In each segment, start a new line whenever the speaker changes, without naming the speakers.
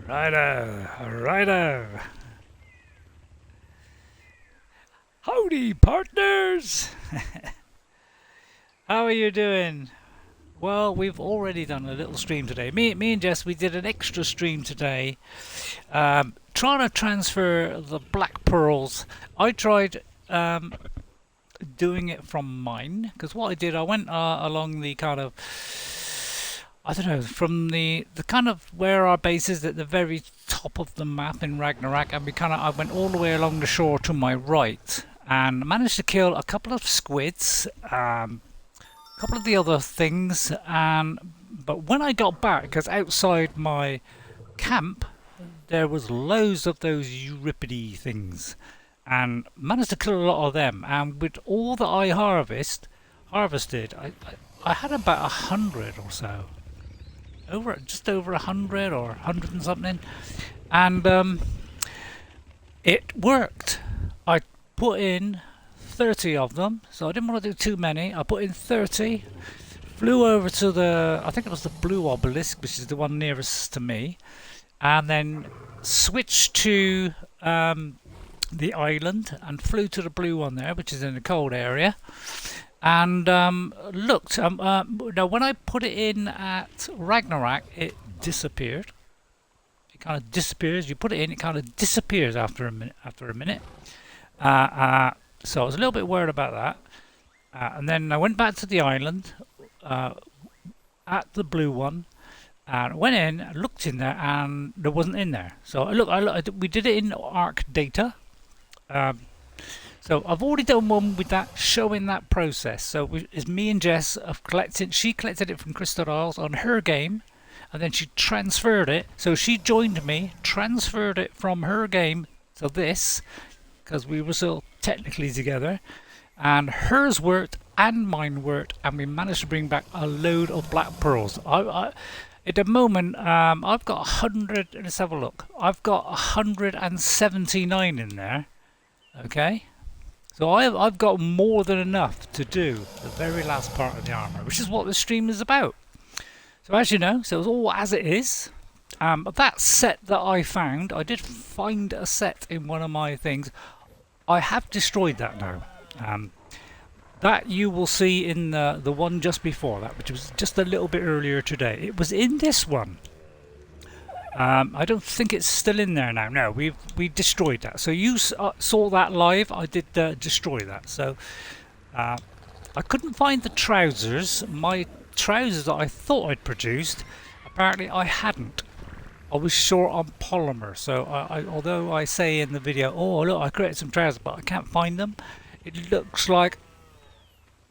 Righto, righto. Howdy, partners. How are you doing? Well, we've already done a little stream today. Me and Jess, we did an extra stream today, trying to transfer the black pearls. I tried doing it from mine, because what I did, I went along the kind of, I don't know, from the kind of where our base is at the very top of the map in Ragnarok, and I went all the way along the shore to my right, and managed to kill a couple of squids, a couple of the other things, but when I got back, because outside my camp there was loads of those Euripides things, and managed to kill a lot of them, and with all that I harvested, I had about 100 or so. Just over 100 or 100 and something, and it worked. I put in 30 of them, so I didn't want to do too many. I put in 30, flew over to I think it was the blue obelisk, which is the one nearest to me, and then switched to the island and flew to the blue one there, which is in the cold area. And looked. Now, when I put it in at Ragnarok, it disappeared. It kind of disappears. You put it in, it kind of disappears after a minute. So I was a little bit worried about that. And then I went back to the island at the blue one, and went in, looked in there, and there wasn't in there. So we did it in Arc data. So I've already done one with that, showing that process. So it's me and Jess have collected. She collected it from Crystal Isles on her game, and then she transferred it. So she joined me, transferred it from her game to this, because we were still technically together. And hers worked and mine worked, and we managed to bring back a load of black pearls. At the moment, I've got 100. Let's have a look. I've got 179 in there. Okay. So I've got more than enough to do the very last part of the armor, which is what the stream is about. So as you know, so it's all as it is. That set that I found, I did find a set in one of my things. I have destroyed that now. That you will see in the one just before that, which was just a little bit earlier today. It was in this one. I don't think it's still in there now. No, we destroyed that. So you saw that live. I did destroy that. So I couldn't find the trousers. My trousers that I thought I'd produced, apparently I hadn't. I was short on polymer. So although I say in the video, oh look, I created some trousers, but I can't find them. It looks like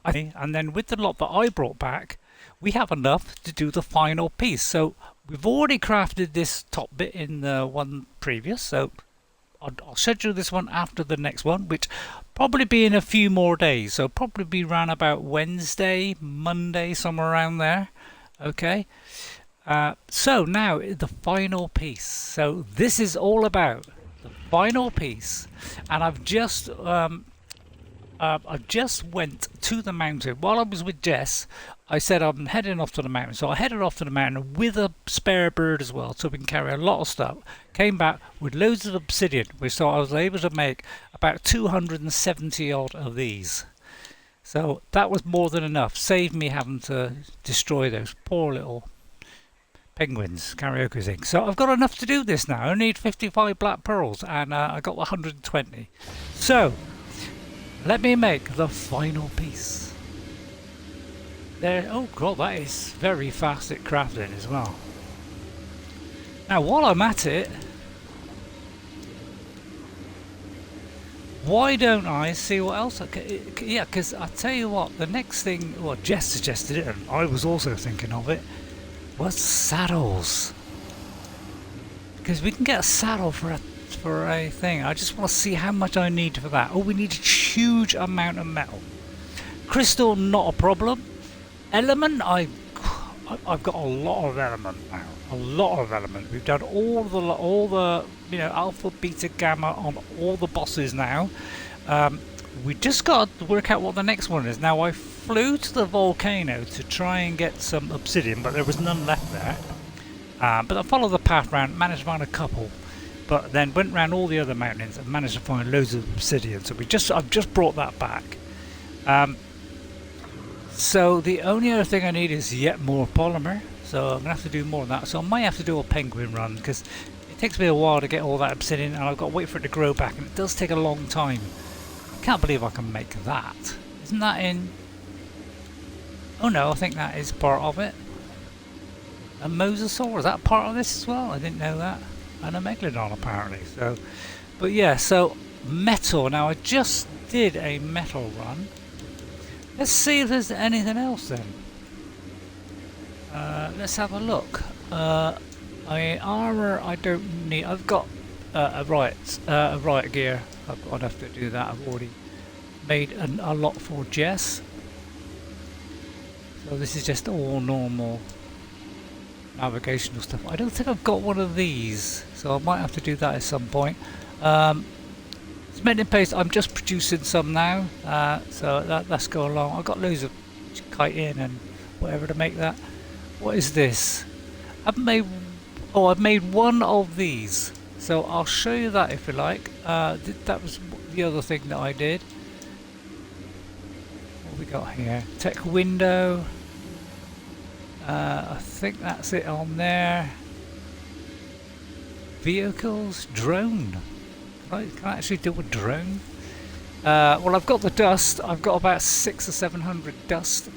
and then with the lot that I brought back, we have enough to do the final piece. So we've already crafted this top bit in the one previous, so I'll schedule this one after the next one, which probably be in a few more days. So probably be around about Wednesday, Monday, somewhere around there. Okay. So now the final piece. So this is all about the final piece, and I just went to the mountain. While I was with Jess, I said I'm heading off to the mountain. So I headed off to the mountain with a spare bird as well, so we can carry a lot of stuff. Came back with loads of obsidian, so I was able to make about 270 odd of these. So that was more than enough. Saved me having to destroy those poor little penguins, karaoke thing. So I've got enough to do this now. I need 55 black pearls, and I got 120. So let me make the final piece. There. Oh god, that is very fast at crafting as well. Now while I'm at it, why don't I see what else I can... Yeah, because I tell you what, the next thing, well, Jess suggested it, and I was also thinking of it, was saddles. Because we can get a saddle for a thing. I just want to see how much I need for that. Oh, we need a huge amount of metal. Crystal, not a problem. Element, I've got a lot of element now. A lot of element. We've done all the alpha, beta, gamma on all the bosses now. We just got to work out what the next one is. Now I flew to the volcano to try and get some obsidian, but there was none left there. But I followed the path round, managed to find a couple, but then went round all the other mountains and managed to find loads of obsidian. So I've just brought that back. So the only other thing I need is yet more polymer. So I'm gonna have to do more of that. So I might have to do a penguin run because it takes me a while to get all that obsidian, and I've got to wait for it to grow back, and it does take a long time. I can't believe I can make that. Isn't that in? Oh no, I think that is part of it. A mosasaur, is that part of this as well? I didn't know that. And a megalodon apparently. So, but yeah, so metal. Now I just did a metal run. Let's see if there's anything else then. Let's have a look. Armour I don't need. I've got a riot gear. I've got enough to do that. I've already made a lot for Jess. So this is just all normal navigational stuff. I don't think I've got one of these, so I might have to do that at some point. Cement in paste, I'm just producing some now, so let's go along. I've got loads of chitin and whatever to make that. What is this? I've made one of these, so I'll show you that if you like. That was the other thing that I did. What we got here? Tech window. I think that's it on there. Vehicles, drone. Can I actually do a drone? Well, I've got the dust. I've got about 600 or 700 dust,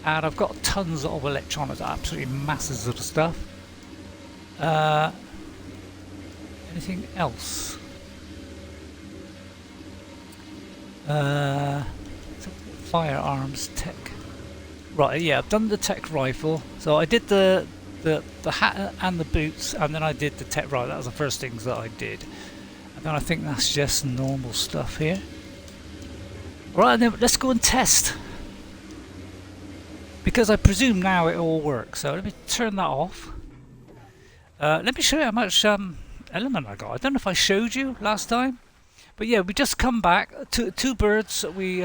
and I've got tons of electronics, absolutely masses of stuff. Anything else? Firearms tech. Right, yeah, I've done the tech rifle. So I did the hat and the boots, and then I did the tech rifle. That was the first things that I did. And then I think that's just normal stuff here. Right, then let's go and test. Because I presume now it all works. So let me turn that off. Let me show you how much element I got. I don't know if I showed you last time. But yeah, we just come back. Two birds. We we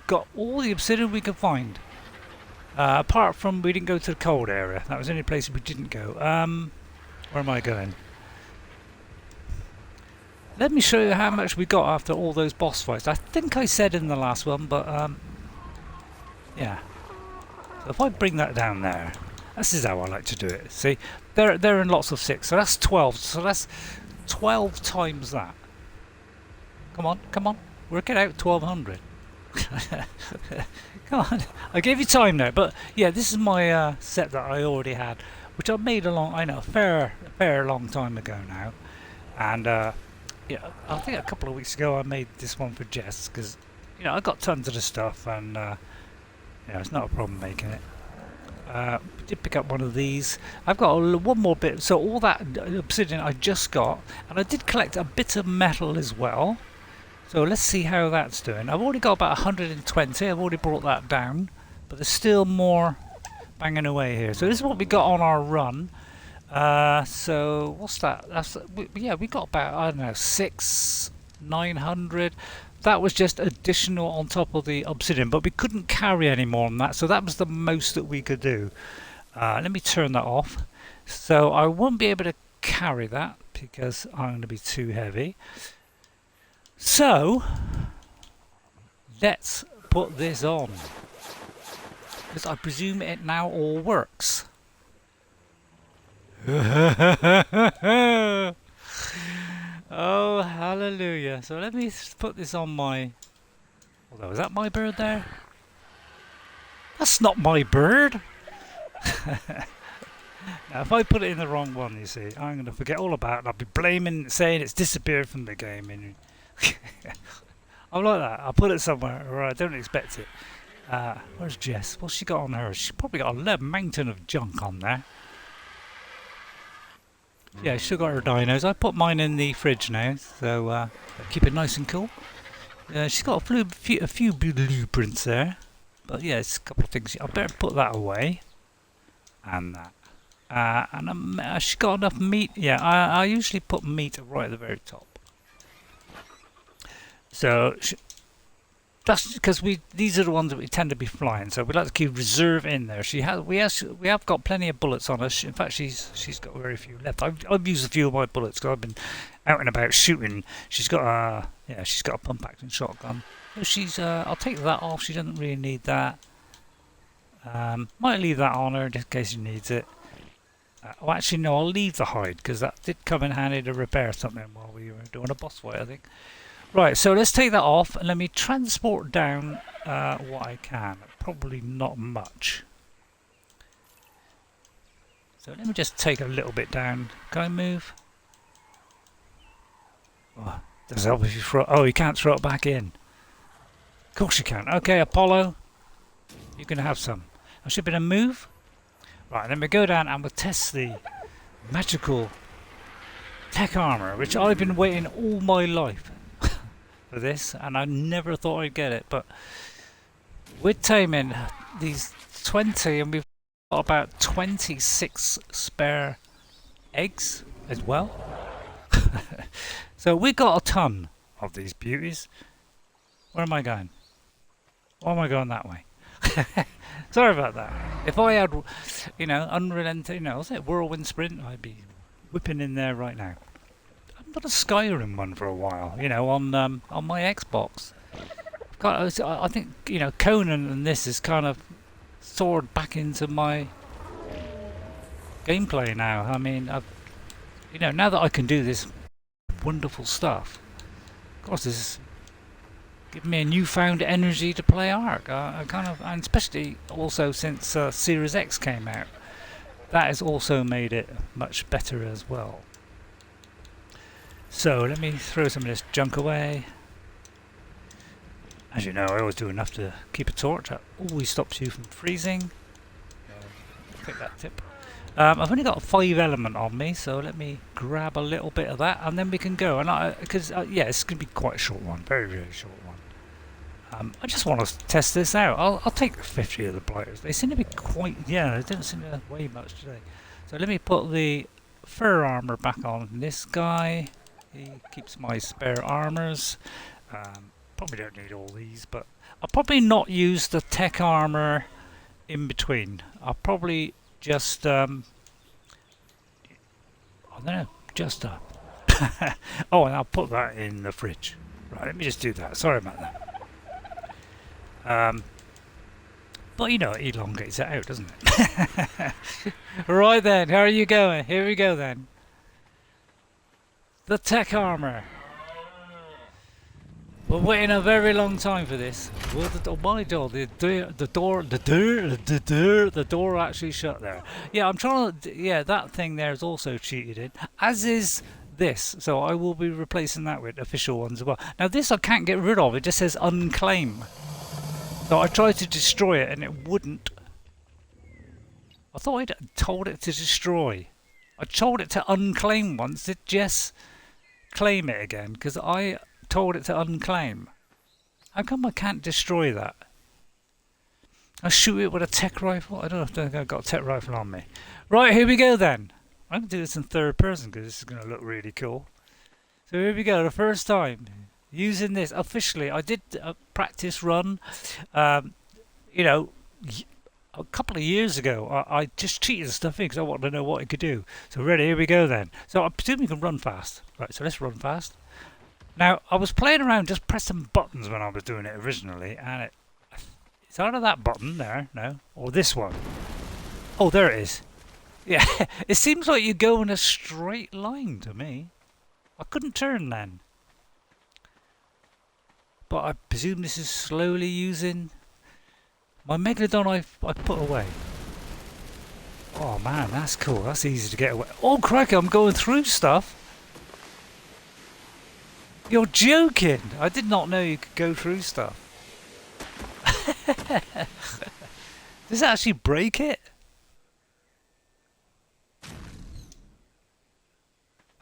got all the obsidian we could find. Apart from we didn't go to the cold area. That was the only place we didn't go. Where am I going? Let me show you how much we got after all those boss fights. I think I said in the last one, but yeah. So if I bring that down there, this is how I like to do it. See, they're in lots of 6, so that's 12. So that's 12 times that. Come on, work it out. 1200. Come on, I gave you time now, but yeah, this is my set that I already had, which I made a fair long time ago now, and yeah, I think a couple of weeks ago I made this one for Jess because I got tons of the stuff, and it's not a problem making it. We did pick up one of these. I've got one more bit, so all that obsidian I just got, and I did collect a bit of metal as well. So let's see how that's doing. I've already got about 120. I've already brought that down, but there's still more banging away here. So this is what we got on our run. So what's that? We got about, I don't know, 900. That was just additional on top of the obsidian, but we couldn't carry any more than that. So that was the most that we could do. Let me turn that off. So I won't be able to carry that because I'm going to be too heavy. So let's put this on, because I presume it now all works. Oh, hallelujah. So let me put this on my... Although, is that my bird there? That's not my bird! Now, if I put it in the wrong one, you see, I'm going to forget all about it. I'll be blaming, saying it's disappeared from the game. And I'm like that. I'll put it somewhere where I don't expect it. Where's Jess? What's she got on her? She's probably got a mountain of junk on there. Yeah, she's still got her dinos. I put mine in the fridge now, so keep it nice and cool. She's got a few blueprints there. But yeah, it's a couple of things. I better put that away. And that. And she's got enough meat. Yeah, I usually put meat right at the very top. So That's because these are the ones that we tend to be flying, so we like to keep reserve in there. We have got plenty of bullets on us. In fact, she's got very few left. I've used a few of my bullets because I've been out and about shooting. She's got a pump action shotgun. I'll take that off. She doesn't really need that. Might leave that on her just in case she needs it. Well, actually, no, I'll leave the hide because that did come in handy to repair something while we were doing a boss fight, I think. Right, so let's take that off and let me transport down what I can. Probably not much. So let me just take a little bit down. Can I move? Oh, does it help if you throw? Oh, you can't throw it back in. Of course you can. Okay, Apollo, you can have some. I should be able to move. Right, then we go down and we'll test the magical Tek Armour, which I've been waiting all my life for this, and I never thought I'd get it. But we're taming these 20, and we've got about 26 spare eggs as well. So we've got a ton of these beauties. Where am I going? Why am I going that way? Sorry about that. If I had, unrelenting, what's it, whirlwind sprint, I'd be whipping in there right now. I've got a Skyrim one for a while, on my Xbox. I think, Conan and this is kind of soared back into my gameplay now. I mean, now that I can do this wonderful stuff, of course, this is giving me a newfound energy to play Ark. And especially also since Series X came out, that has also made it much better as well. So let me throw some of this junk away. As you know, I always do enough to keep a torch. That always stops you from freezing. Pick that tip. I've only got 5 element on me, so let me grab a little bit of that, and then we can go. And because it's going to be quite a short one, very very short one. I just want to test this out. I'll take 50 of the blighters. They seem to be quite, they don't seem to weigh much today. So let me put the fur armor back on this guy. He keeps my spare armors. Probably don't need all these, but I'll probably not use the Tek Armour in between. I'll probably just, I don't know, oh, and I'll put that in the fridge. Right, let me just do that. Sorry about that. But it elongates it out, doesn't it? Right then, how are you going? Here we go then. The Tek Armour. We're waiting a very long time for this. Oh my god, the door actually shut there. Yeah, I'm trying to, that thing there is also cheated in, as is this. So I will be replacing that with official ones as well. Now this I can't get rid of, it just says unclaim. So I tried to destroy it and it wouldn't. I thought I'd told it to destroy. I told it to unclaim once. Did Jess claim it again? Because I told it to unclaim. How come I can't destroy that? I shoot it with a Tek rifle? I don't think I've got a Tek rifle on me. Right, here we go then. I'm going to do this in third person because this is going to look really cool. So here we go, the first time using this officially. I did a practice run, a couple of years ago. I just cheated stuff in because I wanted to know what it could do. So ready, here we go then. So I presume you can run fast. Right, so let's run fast. Now, I was playing around just pressing buttons when I was doing it originally, and it's either that button there, no, or this one. Oh, there it is. Yeah, it seems like you go in a straight line to me. I couldn't turn then. But I presume this is slowly using my Megalodon I put away. Oh man, that's cool. That's easy to get away. Oh crikey, I'm going through stuff. You're joking! I did not know you could go through stuff. Does it actually break it?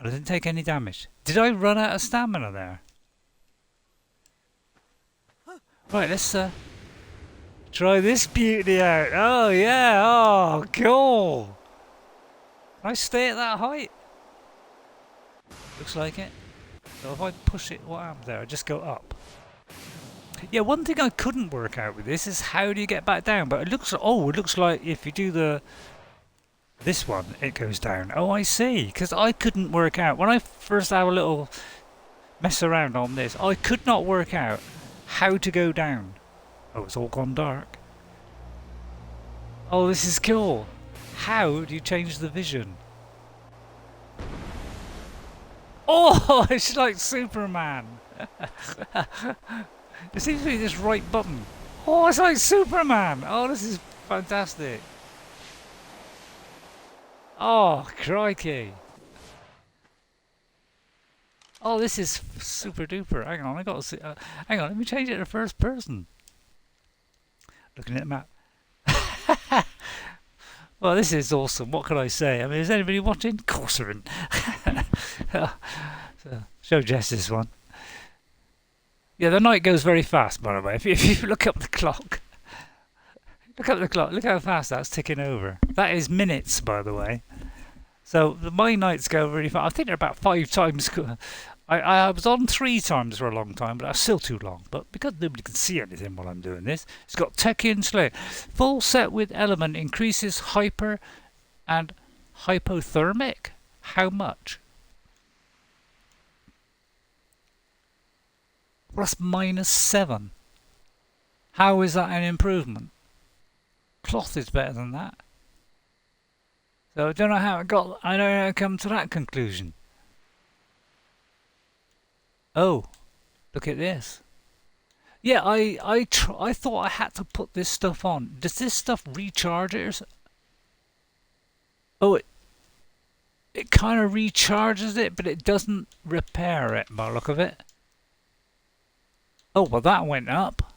I didn't take any damage. Did I run out of stamina there? Right, let's try this beauty out. Oh yeah, oh cool. Can I stay at that height? Looks like it. So if I push it, what happens there? I just go up. Yeah, one thing I couldn't work out with this is how do you get back down? But it looks it looks like if you do this one, it goes down. Oh, I see. Because I couldn't work out when I first had a little mess around on this. I could not work out how to go down. Oh, it's all gone dark. Oh, this is cool. How do you change the vision? Oh, it's like Superman. It seems to be this right button. Oh, it's like Superman. Oh, this is fantastic. Oh, crikey. Oh, this is super duper. Hang on, I got to see. Hang on, let me change it to first person. Looking at the map. Well, this is awesome. What can I say? I mean, is anybody watching? Of course there isn't. So, show Jess this one. Yeah, the night goes very fast, by the way. If you look up the clock, look up the clock. Look how fast that's ticking over. That is minutes, by the way. So my nights go really fast. I think they're about 5 times. I was on 3 times for a long time, but that's still too long. But because nobody can see anything while I'm doing this, it's got Tek Armourvfor. Full set with element increases hyper and hypothermic. How much? Plus -7. How is that an improvement? Cloth is better than that. So I don't know how I don't know how I come to that conclusion. Oh, look at this. Yeah, I thought I had to put this stuff on. Does this stuff recharge it? Oh, it kind of recharges it, but it doesn't repair it by the look of it. Oh, well that went up.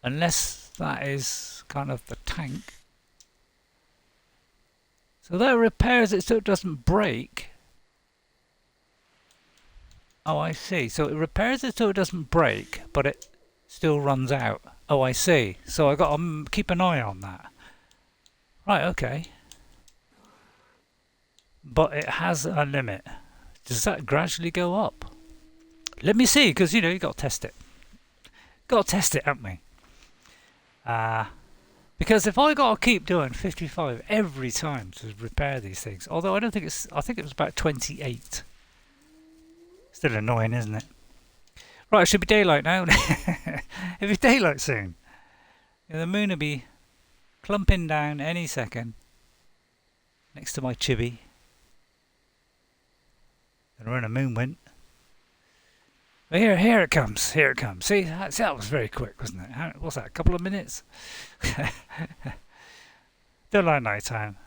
Unless that is kind of the tank. So that repairs it so it doesn't break. Oh, I see. So it repairs it so it doesn't break, but it still runs out. Oh, I see. So I got to keep an eye on that. Right, okay. But it has a limit. Does that gradually go up? Let me see, because you got to test it. Got to test it, haven't we? Because if I got to keep doing 55 every time to repair these things, although I don't think I think it was about 28. Still annoying, isn't it? Right, it should be daylight now. It'll be daylight soon. The moon will be clumping down any second next to my chibi. And when the moon went. But here it comes. Here it comes. See, that was very quick, wasn't it? What's that? A couple of minutes? Don't like night time,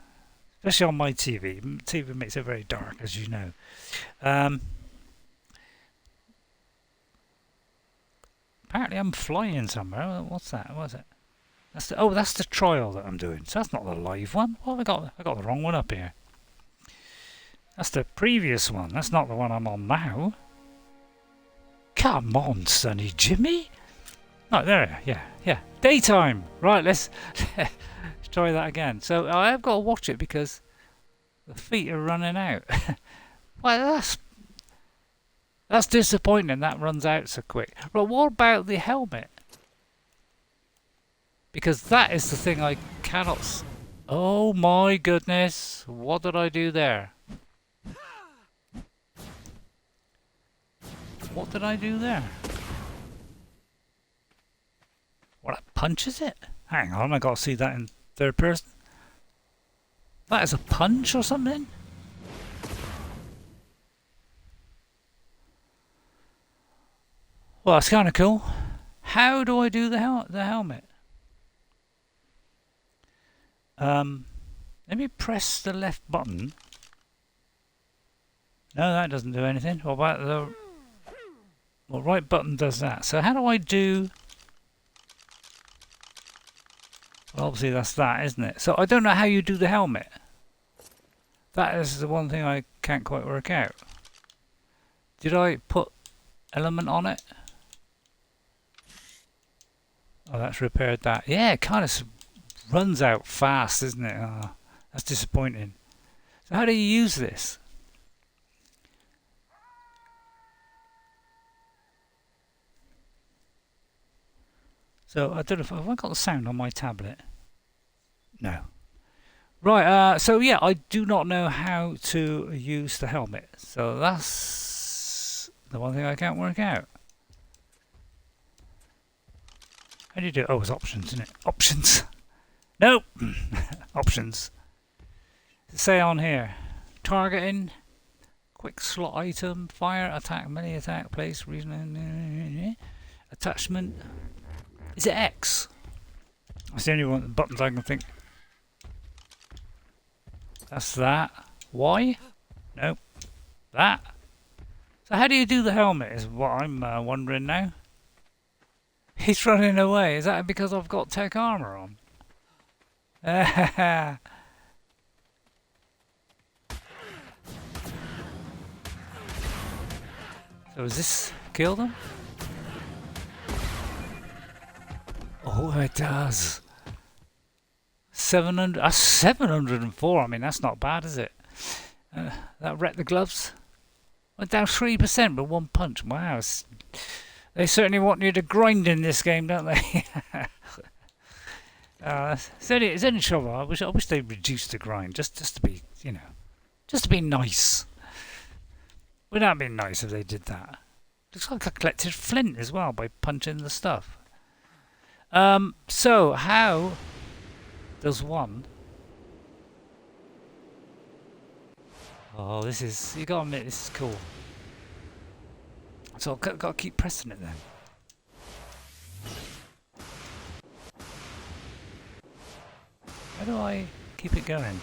especially on my TV. TV makes it very dark, as you know. Apparently, I'm flying somewhere. What's that? What's it? That's the trial that I'm doing. So that's not the live one. Well, I got the wrong one up here. That's the previous one. That's not the one I'm on now. Come on, Sonny Jimmy. Oh, there. Yeah. Daytime. Right, let's try that again. So I have got to watch it because the feet are running out. Well, that's disappointing. That runs out so quick. Right, what about the helmet? Because that is the thing I cannot. Oh my goodness! What did I do there? What did I do there? What, that punches it? Hang on, I gotta see that in third person. That is a punch or something? Well, that's kind of cool. How do I do the helmet? Let me press the left button. No, that doesn't do anything. What about the... Well, right button does that. So how do I do... Well, obviously that's that, isn't it? So I don't know how you do the helmet. That is the one thing I can't quite work out. Did I put element on it? Oh, that's repaired that. Yeah, it kind of runs out fast, isn't it? Oh, that's disappointing. So how do you use this? So I don't know if have I got the sound on my tablet. No. Right. So yeah, I do not know how to use the helmet. So that's the one thing I can't work out. How do you do it? Oh, it's options, isn't it? Options. Nope. Options. Say on here. Targeting. Quick slot item. Fire. Attack. Melee attack. Place. Reason. Attachment. Is it X? That's the only one buttons I can think. That's that. Y? Nope. That. So how do you do the helmet is what I'm wondering now. He's running away. Is that because I've got Tek Armour on? So does this kill them? Oh, it does. 700. That's 704. I mean, that's not bad, is it? That wrecked the gloves. Went down 3% with one punch. Wow. They certainly want you to grind in this game, don't they? It's only trouble. I wish they reduced the grind just to be, you know, just to be nice. Wouldn't that be nice if they did that? Looks like I collected flint as well by punching the stuff. So how does one? Oh, this is, you gotta admit, this is cool. So I've got to keep pressing it then. How do I keep it going?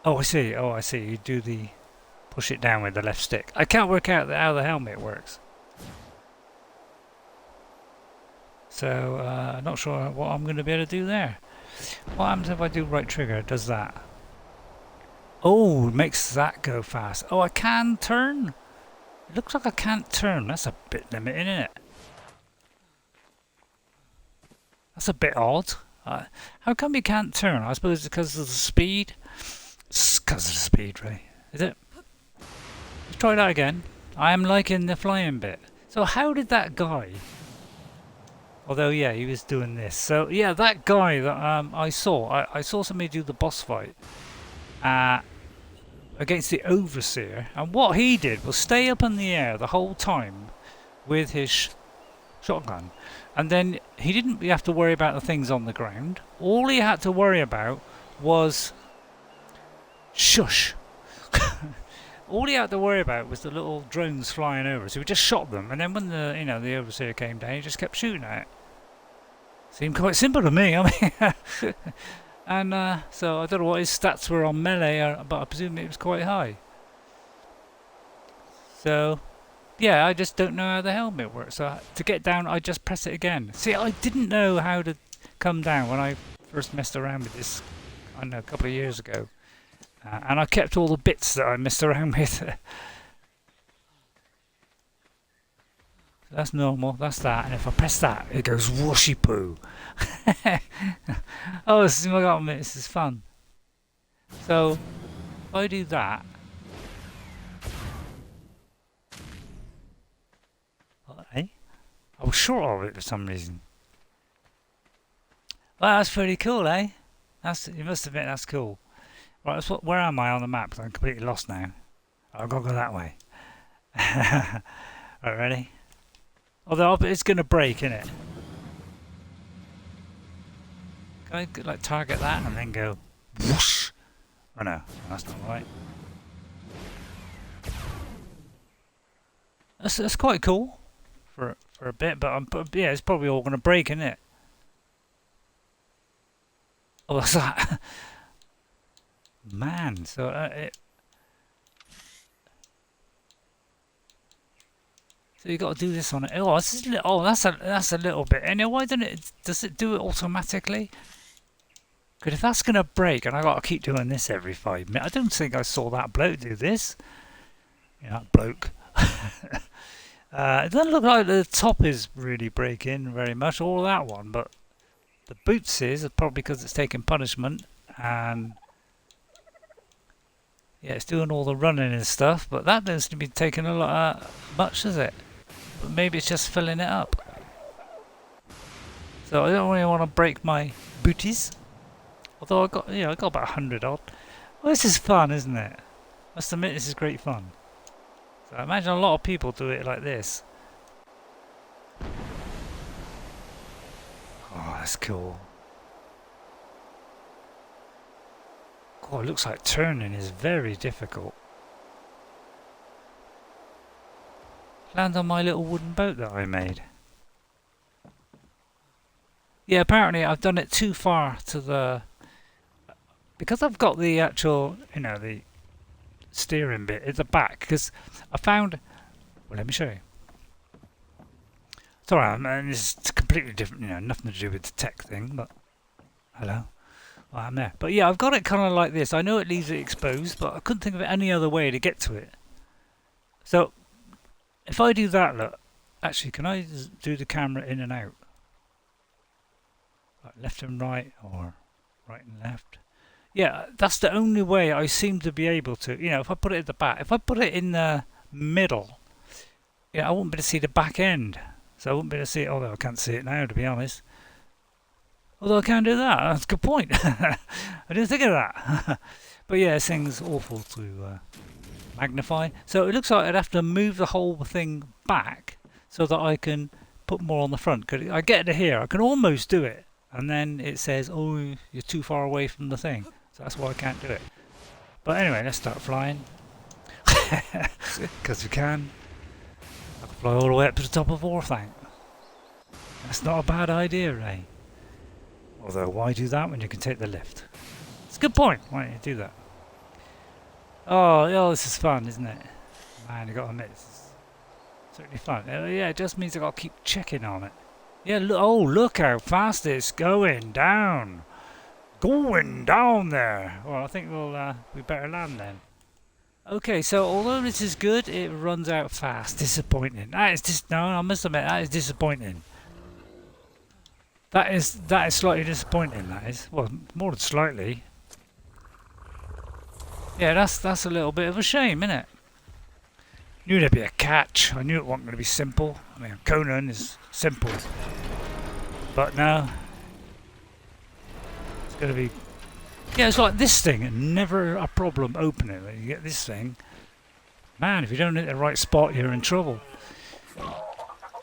Oh, I see. Oh, I see. You do the push it down with the left stick. I can't work out how the helmet works. So, I'm not sure what I'm going to be able to do there. What happens if I do right trigger? It does that. Oh, it makes that go fast. Oh, I can turn. It looks like I can't turn. That's a bit limiting, isn't it? That's a bit odd. How come you can't turn? I suppose it's because of the speed. It's because of the speed, Ray. Is it? Let's try that again. I am liking the flying bit. So how did that guy... Although, yeah, he was doing this. So, yeah, that guy that I saw somebody do the boss fight against the Overseer. And what he did was stay up in the air the whole time with his shotgun. And then he didn't have to worry about the things on the ground. All he had to worry about was... Shush! All he had to worry about was the little drones flying over. So he just shot them, and then when the Overseer came down, he just kept shooting at it. Seemed quite simple to me. I mean, and so I don't know what his stats were on melee, but I presume it was quite high. So, yeah, I just don't know how the helmet works. So to get down, I just press it again. See, I didn't know how to come down when I first messed around with this. I don't know, a couple of years ago. And I kept all the bits that I messed around with. So that's normal, that's that. And if I press that, it goes whooshy poo. Oh, this is fun. So, if I do that. I was short of it for some reason. Well, that's pretty cool, eh? You must admit that's cool. Right, where am I on the map? I'm completely lost now. I've got to go that way. Right, ready? Although it's going to break, isn't it? Can I like target that and then go whoosh? Oh no, that's not right. That's quite cool for a bit, but yeah, it's probably all going to break, isn't it? Oh, what's that? Man, so so you got to do this on it. Oh, that's a little bit. And why does it do it automatically? Because if that's gonna break, and I got to keep doing this every 5 minutes, I don't think I saw that bloke do this. Yeah, that bloke. It doesn't look like the top is really breaking very much, or that one, but the boots is probably because it's taking punishment and. Yeah, it's doing all the running and stuff, but that doesn't seem to be taking a lot much, does it? but maybe it's just filling it up. So I don't really want to break my booties. Although I got, I got about 100 odd. Well, this is fun, isn't it? Must admit, this is great fun. So I imagine a lot of people do it like this. Oh, that's cool. God, it looks like turning is very difficult. Land on my little wooden boat that I made. Yeah, apparently I've done it too far to the... Because I've got the actual, the steering bit at the back. Because I found... Well, let me show you. It's alright, and it's completely different, nothing to do with the tech thing, but... Hello? Oh, I'm there. But yeah, I've got it kind of like this. I know it leaves it exposed, but I couldn't think of any other way to get to it. So, if I do that, look... Actually, can I just do the camera in and out? Like left and right, or right and left. Yeah, that's the only way I seem to be able to. If I put it at the back, if I put it in the middle, I wouldn't be able to see the back end. So I wouldn't be able to see it, although I can't see it now, to be honest. Although I can do that. That's a good point. I didn't think of that. But yeah, this thing's awful to magnify. So it looks like I'd have to move the whole thing back so that I can put more on the front. Cause I get to here, I can almost do it. And then it says, oh, you're too far away from the thing. So that's why I can't do it. But anyway, let's start flying. Because we can. I can fly all the way up to the top of Orthanc. That's not a bad idea, Ray. Although, why do that when you can take the lift? It's a good point. Why don't you do that? Oh, this is fun, isn't it? Man, you got to admit, it's certainly fun. Yeah, it just means I got to keep checking on it. Yeah, look how fast it's going down. Going down there. Well, I think we better land then. Okay, so although this is good, it runs out fast. Disappointing. That is just no, I must admit that is disappointing. That is slightly disappointing. That is, well, more than slightly. Yeah, that's a little bit of a shame, isn't it? Knew there'd be a catch. I knew it wasn't going to be simple. I mean, Conan is simple, but no, it's going to be. Yeah, it's like this thing. Never a problem opening it. You get this thing, man. If you don't hit the right spot, you're in trouble.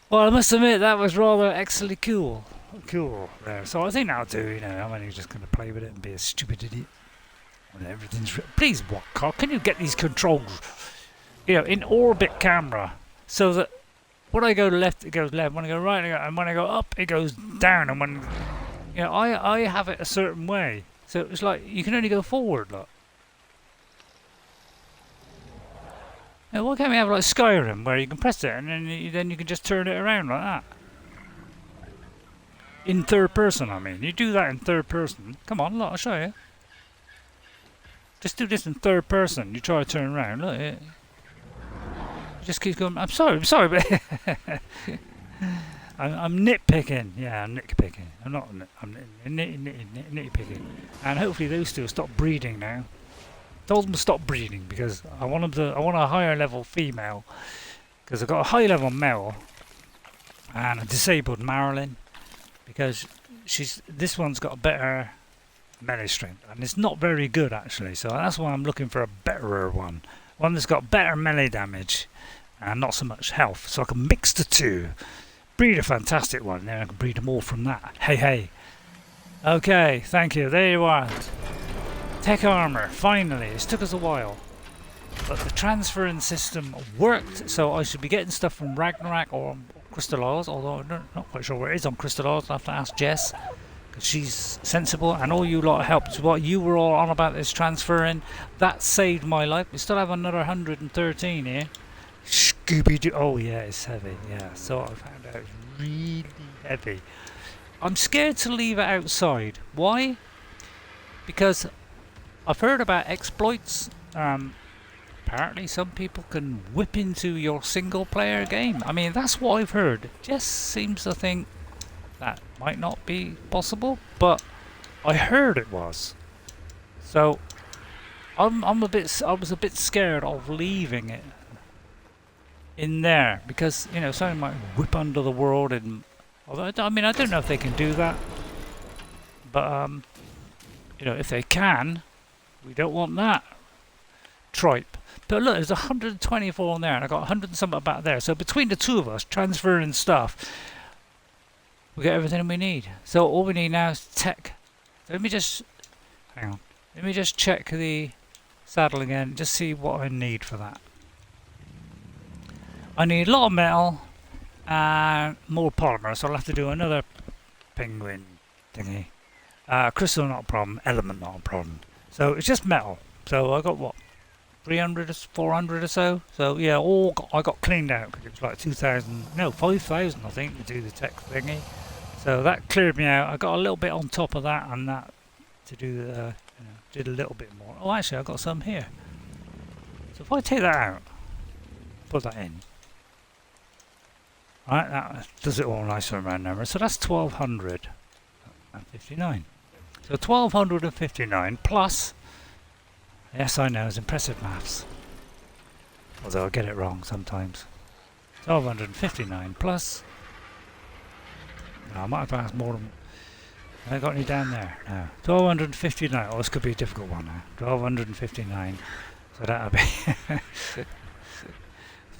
Well, I must admit that was rather excellently cool. Cool there. So I think that'll do. I'm only just going to play with it and be a stupid idiot. When everything's please, what car? Can you get these controls? In orbit camera, so that when I go left, it goes left. When I go right, and when I go up, it goes down. And when I have it a certain way, so it's like you can only go forward. Look. Why can't we have like Skyrim, where you can press it and then you can just turn it around like that? In third person, I mean. You do that in third person. Come on, look, I'll show you. Just do this in third person. You try to turn around. Look, it just keeps going. I'm sorry, but I'm nitpicking. Yeah, I'm nitpicking. I'm nitpicking. And hopefully those two will stop breeding now. Told them to stop breeding because I want a higher level female. Because I've got a high level male and a disabled Marilyn. Because this one's got a better melee strength, and it's not very good actually, so that's why I'm looking for a betterer one that's got better melee damage and not so much health, so I can mix the two, breed a fantastic one, and then I can breed them all from that. Hey, okay, thank you, there you are. Tek Armour, finally. It took us a while, but the transferring system worked, so I should be getting stuff from Ragnarok or Crystal Isles, although I'm not quite sure where it is on Crystal Isles. I'll have to ask Jess, because she's sensible, and all you lot helped. What you were all on about this transferring, that saved my life. We still have another 113 here. Scooby-Doo. Oh yeah, it's heavy. Yeah, so I found out it's really heavy. I'm scared to leave it outside. Why? Because I've heard about exploits. Apparently some people can whip into your single player game. I mean, that's what I've heard. Jess seems to think that might not be possible, but I heard it was. So I was a bit scared of leaving it. in there, because you know something might whip under the world. And although I mean I don't know if they can do that, but you know if they can, we don't want that tripe. But look, there's 124 in there, and I got 100 and something back there. So between the two of us transferring stuff, we get everything we need. So all we need now is Tek. So let me just hang on. Let me just check the saddle again, just see what I need for that. I need a lot of metal and more polymer, so I'll have to do another penguin thingy. Crystal not a problem, element not a problem. So it's just metal. So I got what, 300 or 400 or so. So yeah, I got cleaned out because it was like 2,000, no 5,000 I think to do the Tek thingy. So that cleared me out. I got a little bit on top of that and that to do you know, did a little bit more. Oh, actually I got some here. So if I take that out, put that in. Right, that does it all nice and round number. So that's 1,259. So 1,259 plus, yes I know, it's impressive maths. Although I get it wrong sometimes. 1,259 plus, no, I might have asked more than, have I got any down there? No. 1,259, oh this could be a difficult one now. 1,259, so that'll be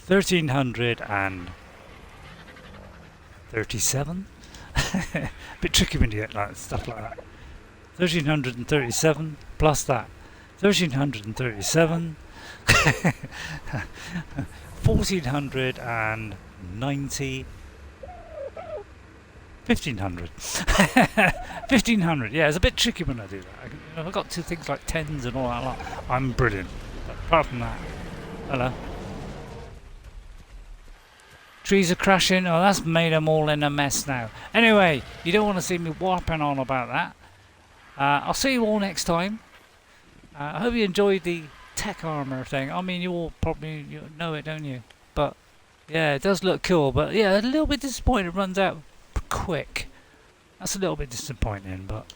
1,337. Bit tricky when you get like stuff like that. 1,337 plus that. 1,337. 1,490. 1,500. 1,500. Yeah, it's a bit tricky when I do that. I've got two things like tens and all that lot. I'm brilliant. But apart from that, hello. Trees are crashing. Oh, that's made them all in a mess now. Anyway, you don't want to see me warping on about that. I'll see you all next time. I hope you enjoyed the Tek Armour thing. I mean, you all probably know it, don't you? But yeah, it does look cool. But yeah, a little bit disappointed. It runs out quick. That's a little bit disappointing, but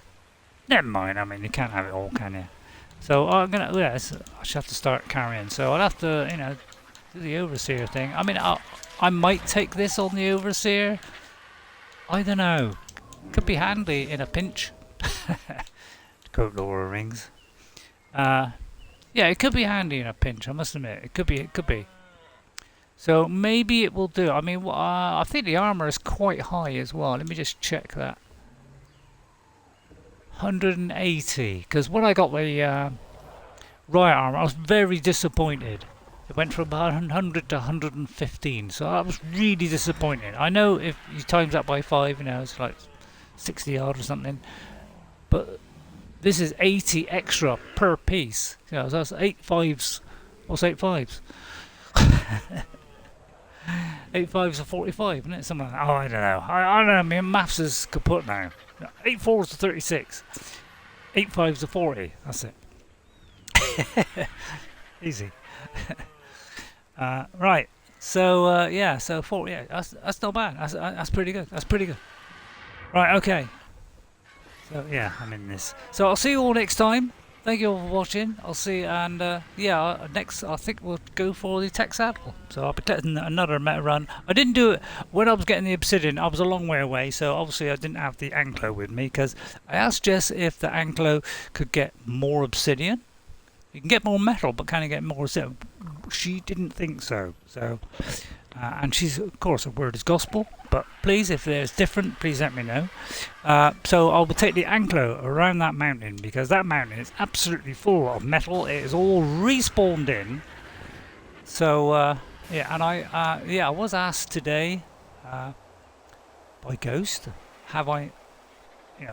never mind. I mean, you can't have it all, can you? So I'm gonna. Yeah, I should have to start carrying. So I'll have to, you know, do the overseer thing. I mean, I might take this on the overseer. I don't know. Could be handy in a pinch. To quote Laura Rings. Yeah, it could be handy in a pinch. I must admit, it could be. It could be. So maybe it will do. I mean, I think the armor is quite high as well. Let me just check that. 180. Because when I got the Riot armor, I was very disappointed. It went from 100 to 115, so that was really disappointing. I know if you times that by 5, you know, it's like 60 odd or something. But this is 80 extra per piece. You know, so that's 8 5s. What's 8 5s? 8 5s are 45, isn't it? Something like that. Oh, I don't know. I don't know. I mean, maths is kaput now. 8 4s are 36. 8 5s are 40. That's it. Easy. Right. So yeah. So 40. Yeah. That's not bad. That's pretty good. That's pretty good. Right. Okay. So yeah, I'm in this. So I'll see you all next time. Thank you all for watching. I'll see you, and yeah, next I think we'll go for the Tek saddle. So I'll be taking another meta run. I didn't do it when I was getting the obsidian. I was a long way away, so obviously I didn't have the anklo with me because I asked Jess if the anklo could get more obsidian. You can get more metal, but can you get more obsidian? She didn't think so. So, and she's, of course, her word is gospel. But please, if there's different, please let me know. So I will take the anklo around that mountain because that mountain is absolutely full of metal. It is all respawned in. So yeah, and I was asked today by Ghost, have I,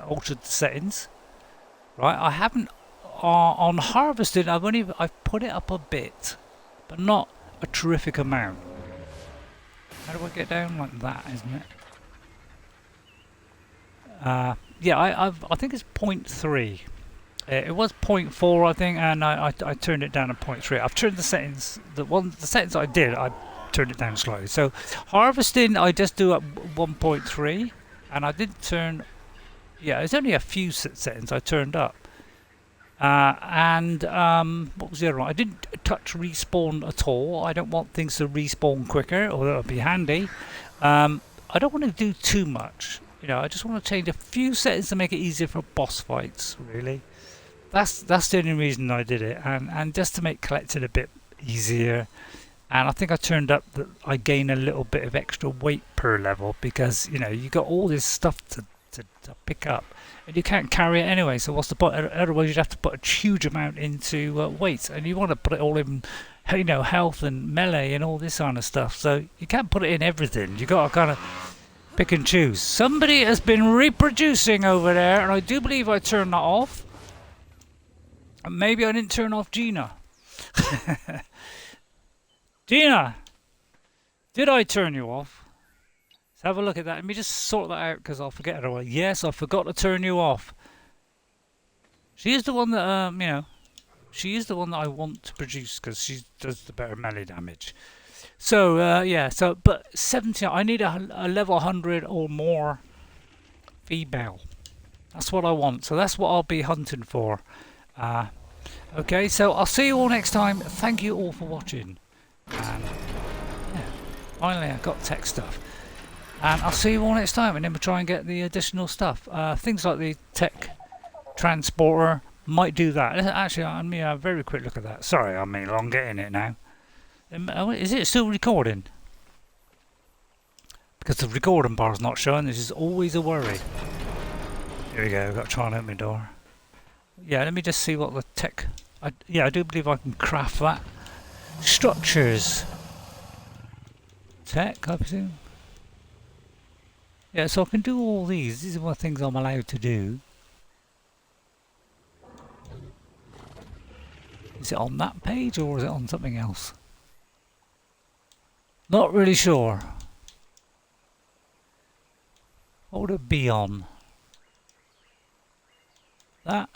altered the settings? Right, I haven't. On harvested, I've put it up a bit, but not a terrific amount. How do I get down like that, isn't it? Yeah, I think it's 0.3. It was 0.4, I think, and I turned it down to 0.3. I've turned the settings. The settings I did, I turned it down slightly. So harvesting, I just do at 1.3, and I did turn. Yeah, there's only a few settings I turned up. What was the other one? I didn't touch respawn at all. I don't want things to respawn quicker, although it'll be handy. I don't want to do too much. You know, I just want to change a few settings to make it easier for boss fights, really. That's the only reason I did it, and just to make collecting a bit easier. And I think I turned up that I gain a little bit of extra weight per level because, you know, you got all this stuff to pick up and you can't carry it anyway, so what's the point? Otherwise you'd have to put a huge amount into weight, and you want to put it all in, you know, health and melee and all this kind of stuff, so you can't put it in everything. You got to kind of pick and choose. Somebody has been reproducing over there, and I do believe I turned that off. And maybe I didn't turn off Gina. Gina, did I turn you off? Let's have a look at that. Let me just sort that out because I'll forget it otherwise. Yes, I forgot to turn you off. She is the one that, you know, she is the one that I want to produce because she does the better melee damage. So, yeah, so, but 70, I need a level 100 or more female. That's what I want. So that's what I'll be hunting for. Okay, so I'll see you all next time. Thank you all for watching. And, yeah, finally I got tech stuff. And I'll see you all next time, and then we'll try and get the additional stuff. Things like the tech transporter might do that. Actually, I'm going to have a very quick look at that. Sorry, I'm elongating it now. Is it still recording? Because the recording bar is not showing. This is always a worry. Here we go. I've got to try and open my door. Yeah, let me just see what the tech... yeah, I do believe I can craft that. Structures. Tech, I presume. Yeah, so I can do all these. These are what things I'm allowed to do. Is it on that page or is it on something else? Not really sure. What would it be on? That?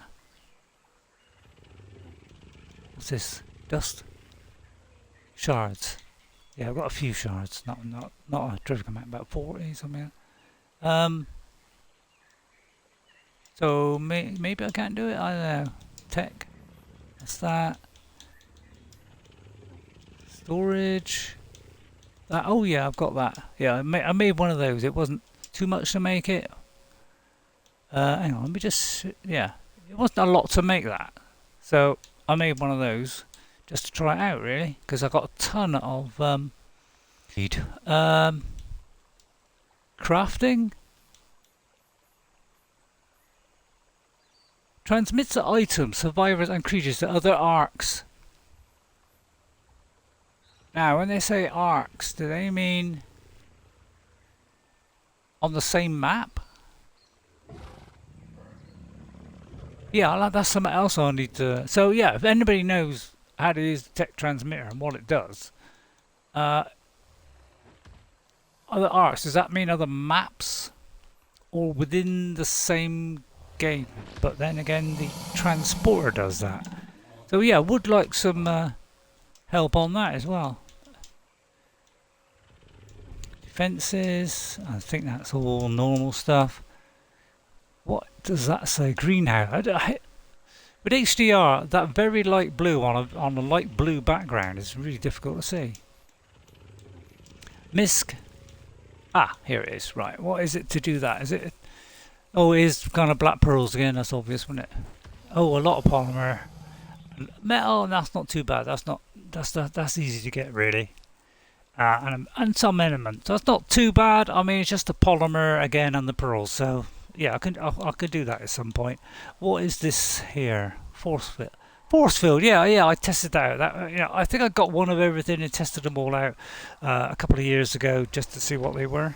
What's this? Dust? Shards. Yeah, I've got a few shards. Not a terrific amount, about 40 something like that. So maybe I can't do it. I don't know. Tech. What's that? Storage. That. Oh yeah, I've got that. Yeah, I made one of those. It wasn't too much to make it. Hang on. Let me just. Yeah, it wasn't a lot to make that. So I made one of those just to try it out, really, because I got a ton of crafting. Transmits the items, survivors and creatures to other arcs. Now when they say arcs, do they mean on the same map? Yeah, that's something else I need to... So yeah, if anybody knows how to use the tech transmitter and what it does, other arcs, does that mean other maps or within the same game? But then again, the transporter does that. So yeah, would like some help on that as well. Defenses, I think that's all normal stuff. What does that say? Greenhouse. With HDR, that very light blue on a light blue background is really difficult to see. Misc. Ah, here it is. Right, what is it to do that? Is it? Oh, it is kind of black pearls again. That's obvious, isn't it? Oh, a lot of polymer, metal. That's not too bad. That's easy to get, really. And some elements. That's not too bad. I mean, it's just the polymer again and the pearls. So yeah, I could do that at some point. What is this here? Force field. Force field. Yeah. I tested that out. I think I got one of everything and tested them all out a couple of years ago just to see what they were.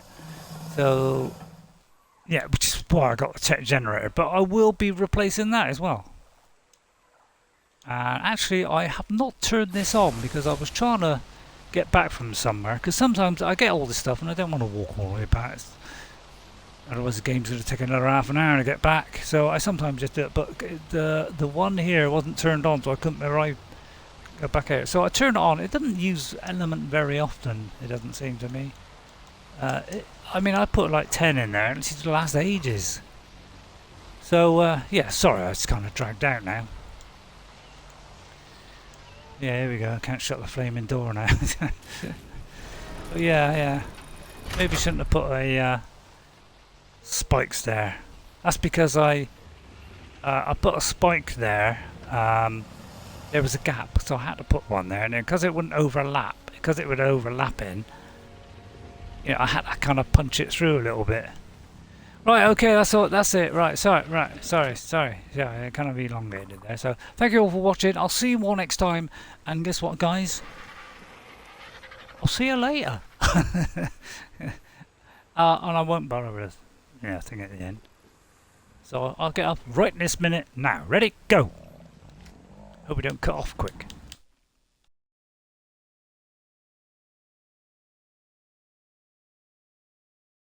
So yeah, which is why I got the tech generator. But I will be replacing that as well. And actually, I have not turned this on because I was trying to get back from somewhere. Because sometimes I get all this stuff and I don't want to walk all the way back. Otherwise the game's going to take another half an hour to get back. So I sometimes just do it. But the one here wasn't turned on, so I couldn't go back out. So I turned it on. It doesn't use element very often, it doesn't seem to me. I mean, I put like 10 in there and it seems to last ages. So yeah, sorry, I was kind of dragged out now. Yeah, here we go. I can't shut the flaming door now. But yeah. Maybe shouldn't have put a spikes there. That's because I put a spike there. There was a gap, so I had to put one there, and then because it wouldn't overlap, because it would overlap in, you know, I had to kind of punch it through a little bit. Right, okay, that's all. That's it. Right, sorry. Yeah, it kind of elongated there. So thank you all for watching. I'll see you all next time. And guess what, guys? I'll see you later. And I won't bother with thing at the end. So I'll get up right in this minute now. Ready? Go. Hope we don't cut off quick.